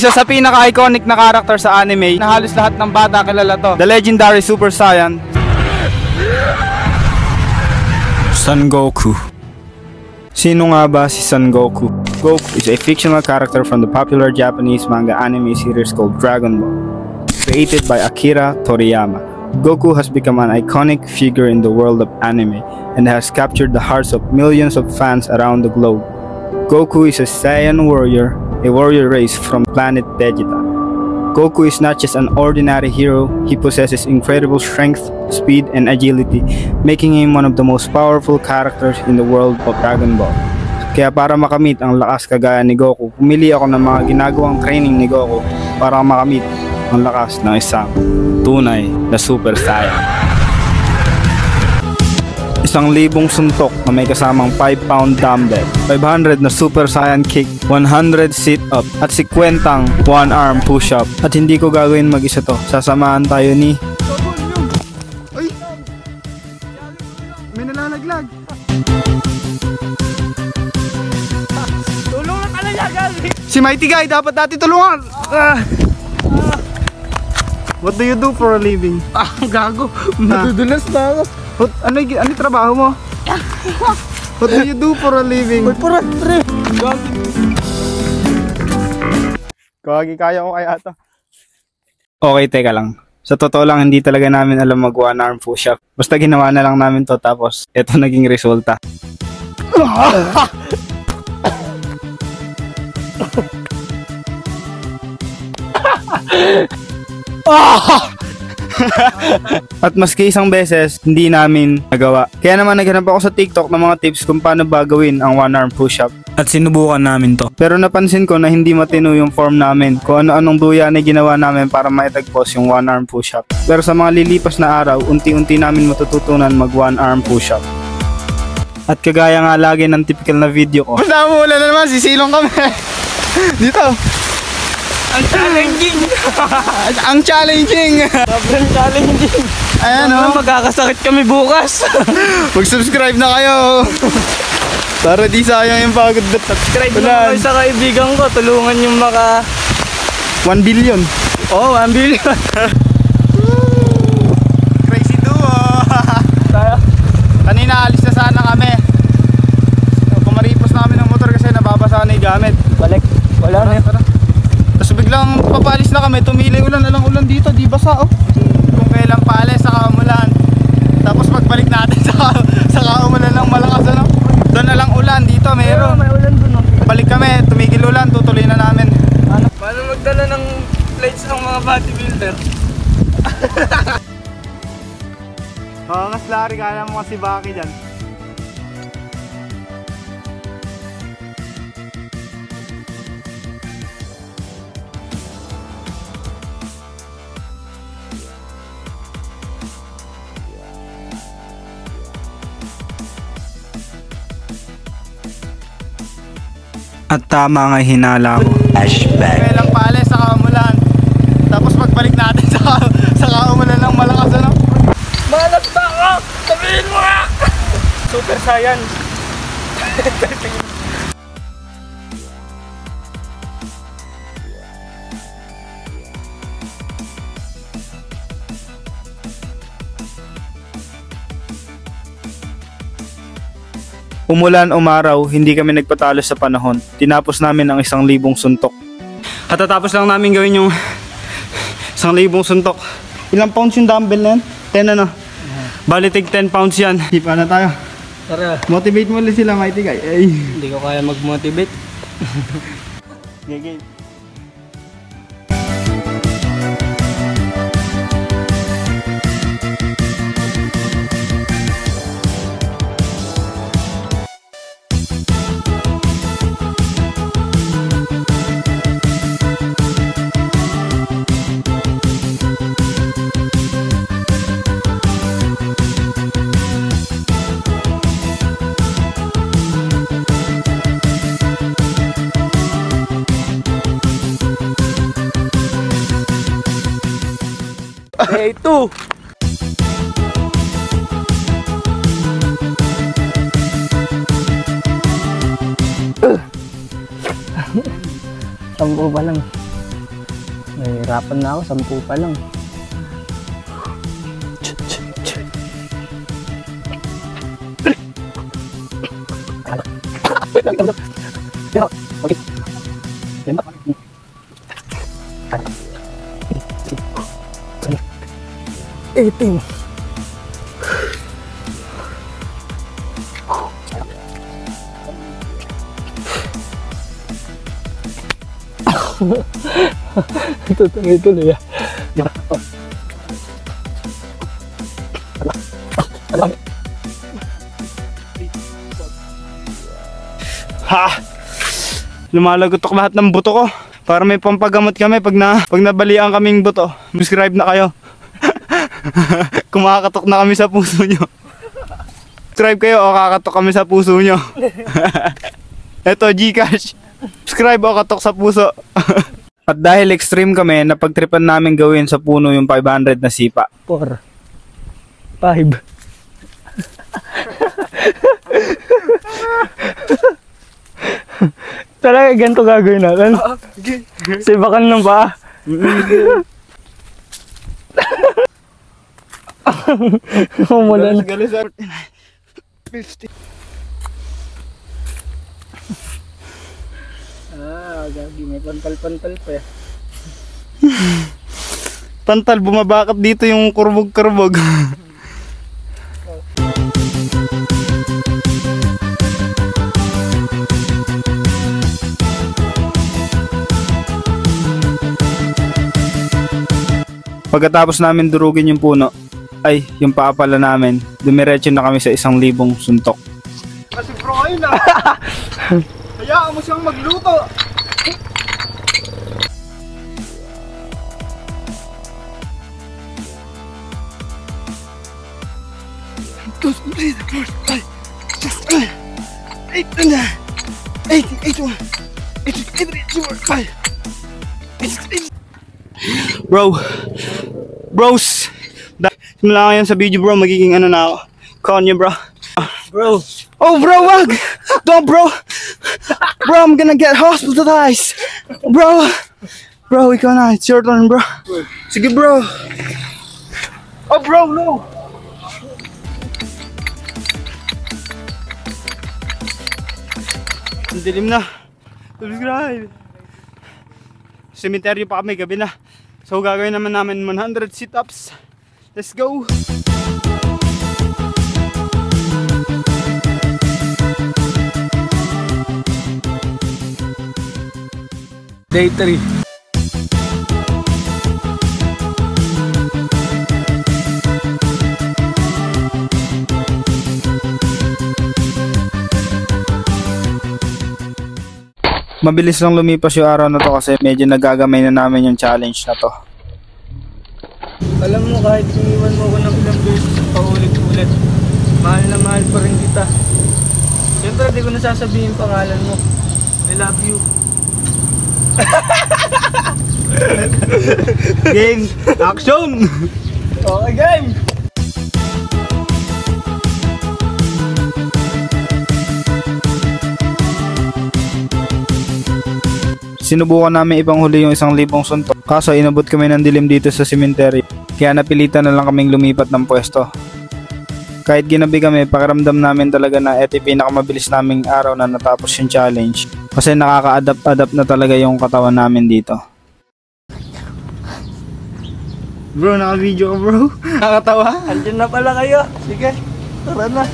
Isa sa pinaka-iconic na character sa anime na halos lahat ng bata kilala to, the legendary Super Saiyan Son Goku. Sino nga ba si Son Goku? Goku is a fictional character from the popular Japanese manga anime series called Dragon Ball, created by Akira Toriyama. Goku has become an iconic figure in the world of anime and has captured the hearts of millions of fans around the globe. Goku is a Saiyan warrior, a warrior race from planet Vegeta. Goku is not just an ordinary hero, he possesses incredible strength, speed, and agility, making him one of the most powerful characters in the world of Dragon Ball. Kaya para makamit ang lakas kagaya ni Goku, pumili ako ng mga ginagawang training ni Goku para makamit ang lakas ng isang tunay na Super Saiyan. 1,000 suntok na may kasamang 5-pound dumbbell, 500 na Super Saiyan kick, 100 sit-up, at 50 one-arm push-up. At hindi ko gagawin mag-isa to. Sasamahan tayo ni... Ay! May nalalaglag! Tulungan ka na niya, Gabi! Si Mighty Guy, dapat natin tulungan! What do you do for a living? Gago! Madudulas na ako! Ano trabaho mo? What do you do for a living? Kagi, kaya ko kaya ito. Okay, teka lang. Sa totoo lang, hindi talaga namin alam mag one arm push-up. Basta ginawa na lang namin to, tapos ito naging resulta. At maski isang beses, hindi namin nagawa. Kaya naman naghanap ako sa TikTok ng mga tips kung paano ba gawin ang one arm push-up. At sinubukan namin to. Pero napansin ko na hindi matino yung form namin. Kung ano-anong duya na ginawa namin para maitagpos yung one arm push-up. Pero sa mga lilipas na araw, unti-unti namin matututunan mag one arm push-up. At kagaya nga lagi ng typical na video ko. Wala na naman, sisilong kami. Dito. Ang challenging! Ang challenging! Sobrang challenging! Ayan o. Magkakasakit kami bukas! Mag-subscribe na kayo! Para di sayang yung pagod. Subscribe na kayo sa kaibigan ko. Tulungan yung maka... 1 billion! Oo, 1 billion! Crazy duo! Kanina alis na sana kami. Pumaripos namin ng motor kasi nababasa na yung gamit. Balik! Wala na yun. Tapos biglang papalis na kami, tumili ulan, alang ulan dito, di basa oh. Kung kailan paalis, saka umulan. Tapos pagbalik natin, saka umulan ng malakas ano. Doon na lang ulan, dito mayroon. May ulan doon oh. Balik kami, tumigil ulan, tutuloy na namin. Ano? Paano magdala ng plates ang mga bodybuilder? Mas lari, kaya mo kasi Baki dyan. At tama nga hinala ko. Flashback. Kailang paalis, saka umulan. Tapos pagbalik natin, saka umulan ng malakas ano. Malas ba ako? Sabihin mo nga! Super Saiyan. Umulan umaraw, hindi kami nagpatalo sa panahon. Tinapos namin ang 1,000 suntok. At tatapos lang namin gawin yung 1,000 suntok. Ilang pounds yung dumbbell na yan? 10 ano? Bali tig 10 pounds yan. Hipa na tayo. Tara. Motivate mo ulit sila, Mighty Guy. Ay. Hindi ko kaya mag-motivate. Game. Day 2. Sampo pa lang. Nahihirapan na ako, 10 pa lang. Eighteen. Tuloy ah. Ha! Lumalagotok lahat ng buto ko. Para may pampagamot kami pag nabalian kaming buto. Subscribe na kayo. Kumakatok na kami sa puso nyo. Subscribe kayo o kakatok kami sa puso nyo. Eto, Gcash. Subscribe o katok sa puso. At dahil extreme kami, napagtripan namin gawin sa puno yung 500 na sipa. 4 5 Talaga ganito gagawin natin. Sibakan ng paa. Umula na. 50. Gagi, may pantal-pantal pa eh. Pantal, bumabakap dito yung kurbog-kurbog. Pagkatapos namin durugin yung puno, ay yung paa pala namin, dumiretso na kami sa 1,000 suntok. Kasi bro, ayun na! Hayaan mo siyang magluto! Bros, simula ngayon sa video bro, magiging ano na ako, Kanye bro. Bro. Oh bro, wag! Don't bro! Bro, I'm gonna get hospitalized! Bro! Bro, ikaw na, it's your turn bro. Sige bro! Oh bro, no! Ang dilim na. Subscribe! Cemetery pa kami, gabi na. So gagawin naman namin 100 sit-ups. Let's go! Day 3. Mabilis lang lumipas yung araw na to kasi medyo nagagamay na namin yung challenge na to. Alam mo, kahit iniwan mo ko ng ilang beses paulit-ulit, mahal na mahal pa rin kita. Siyempre di ko nasasabihin pangalan mo. I love you. Game! Action! Okay, game! Sinubukan namin ibang huli yung 1,000 suntok, kaso inabot kami ng dilim dito sa cemetery, kaya napilitan na lang kaming lumipat ng pwesto. Kahit ginabi kami, pakiramdam namin talaga na ito yung pinakamabilis naming araw na natapos yung challenge, kasi nakaka-adapt na talaga yung katawan namin dito. Bro, naka-video ka bro? Nakakatawa? Andiyan na pala kayo. Sige, tara na.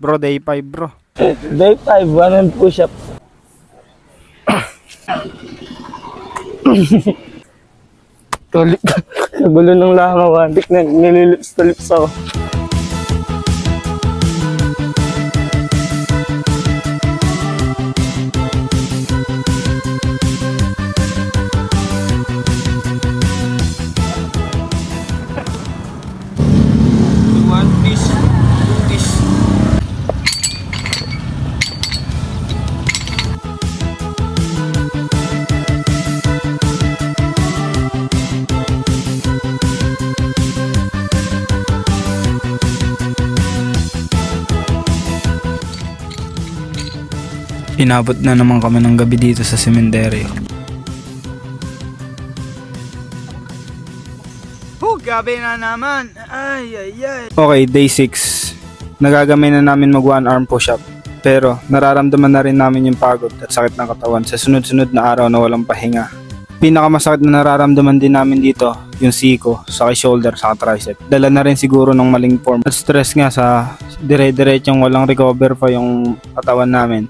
Bro, day 5 bro. Day 5, 1 push-up. Tulik ka. Kagulo ng langaw. Dik na nililips-tulips ako. Inabot na naman kami ng gabi dito sa sementeryo. Gabi na naman. Ay. Okay, day 6. Nagagamay na namin mag 1 arm push-up. Pero nararamdaman na rin namin yung pagod at sakit ng katawan sa sunod-sunod na araw na walang pahinga. Pinakamasakit na nararamdaman din namin dito, yung siko, saka shoulder, saka tricep. Dala na rin siguro ng maling form at stress nga sa dire-diretsong walang recover pa yung katawan namin.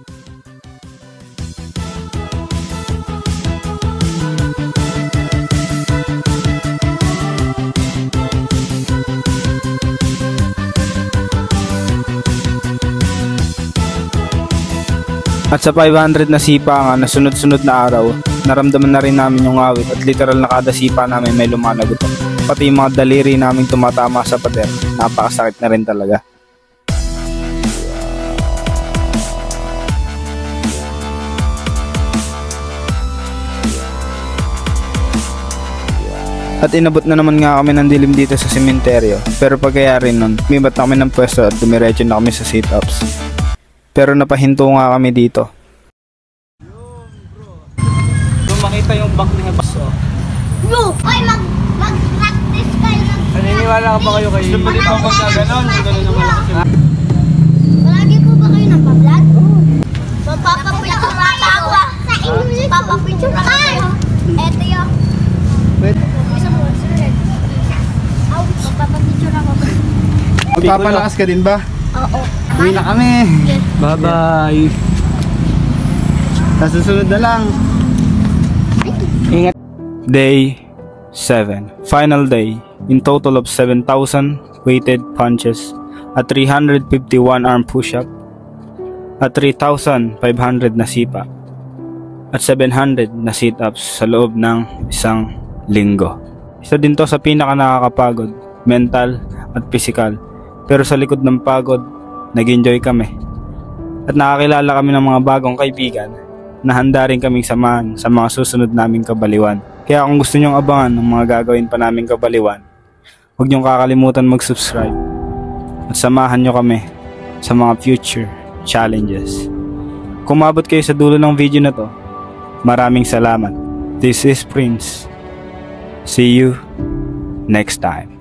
At sa 500 na sipa nga na sunod-sunod na araw, naramdaman na rin namin yung awit at literal na kada sipa namin may lumalagot. Pati yung mga daliri namin tumatama sa pader, napakasakit na rin talaga. At inabot na naman nga kami ng dilim dito sa sementeryo, pero pagkayari nun, umibat na kami ng pwesto at dumiretso na kami sa sit-ups. Pero napahinto nga kami dito. Kung makita yung back ni Habas, oh. Bro, ay mag-practice kayo ng... Naniniwala ka ba kayo kayo? Sumunod ako pagka gano'n, gano'n naman ako. Palagi po ba kayo nagpa-vlog? Magpapapicture ako. Sa English. Papapicture ako. Eto yun. Wait. Isa mo, sunod. Magpapapicture ako. Magpapalakas ka din ba? Oo. Uwi na kami. Bye-bye. Sa susunod na lang. Ingat. Day 7. Final day. In total of 7,000 weighted punches, at 351 arm push-up, at 3,500 na sipa, at 700 na sit-ups sa loob ng isang linggo. Isa din to sa pinaka nakakapagod, mental at physical. Pero sa likod ng pagod, nag-enjoy kami. At nakakilala kami ng mga bagong kaibigan na handa rin kaming samahan sa mga susunod naming kabaliwan. Kaya kung gusto nyong abangan ng mga gagawin pa naming kabaliwan, huwag nyong kakalimutan mag-subscribe at samahan nyo kami sa mga future challenges. Kung mabot kayo sa dulo ng video na to, maraming salamat. This is Prince. See you next time.